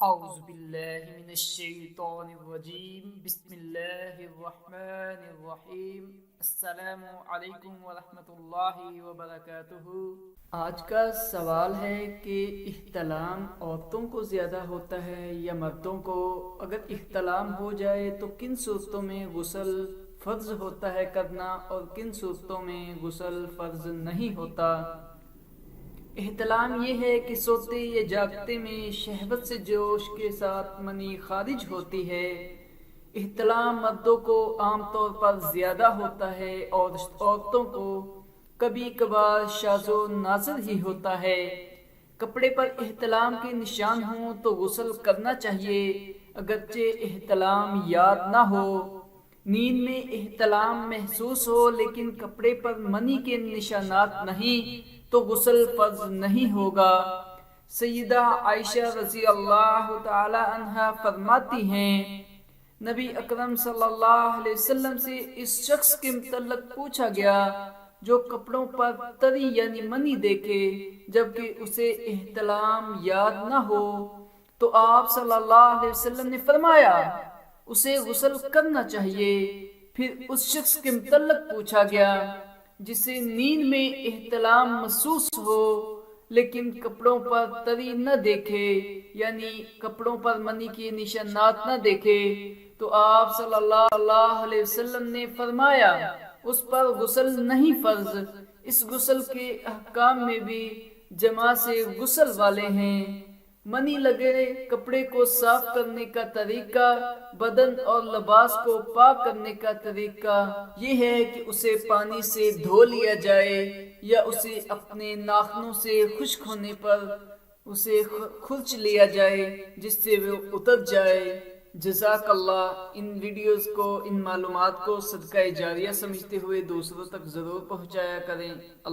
اعوذ باللہ من الشیطان الرجیم بسم اللہ الرحمن الرحیم السلام علیکم ورحمۃ اللہ وبرکاتہ۔ آج کا سوال ہے کہ احتلام عورتوں کو زیادہ ہوتا ہے یا مردوں کو؟ اگر احتلام ہو جائے تو کن صورتوں میں غسل فرض ہوتا ہے کرنا اور کن صورتوں میں غسل فرض نہیں ہوتا؟ احتلام یہ ہے کہ سوتے یا جاگتے میں شہوت سے جوش کے ساتھ منی خارج ہوتی ہے۔ احتلام مردوں کو عام طور پر زیادہ ہوتا ہے اور عورتوں کو کبھی کبھار شاذ و نادر ہی ہوتا ہے۔ کپڑے پر احتلام کے نشان ہوں تو غسل کرنا چاہیے اگرچہ احتلام یاد نہ ہو۔ نیند میں احتلام محسوس ہو لیکن کپڑے پر منی کے نشانات نہیں تو غسل فرض نہیں ہوگا۔ سیدہ عائشہ رضی اللہ تعالی عنہا فرماتی ہیں، نبی اکرم صلی اللہ علیہ وسلم سے اس شخص کے متعلق پوچھا گیا جو کپڑوں پر تری یعنی منی دیکھے جبکہ اسے احتلام یاد نہ ہو، تو آپ صلی اللہ علیہ وسلم نے فرمایا اسے غسل کرنا چاہیے۔ پھر اس شخص کے متعلق پوچھا گیا جسے نیند میں احتلام محسوس ہو لیکن کپڑوں پر تری نہ دیکھے یعنی کپڑوں پر منی کے نشانات نہ دیکھے، تو آپ صلی اللہ علیہ وسلم نے فرمایا اس پر غسل نہیں فرض۔ اس غسل کے احکام میں بھی جمع سے غسل والے ہیں۔ منی لگے کپڑے کو صاف کرنے کا طریقہ، بدن اور لباس کو پاک کرنے کا طریقہ یہ ہے کہ اسے پانی سے دھو لیا جائے یا اسے اپنے ناخنوں سے خشک ہونے پر اسے کھرچ لیا جائے جس سے وہ اتر جائے۔ جزاک اللہ۔ ان ویڈیوز کو، ان معلومات کو صدقہ جاریہ سمجھتے ہوئے دوسروں تک ضرور پہنچایا کریں۔ اللہ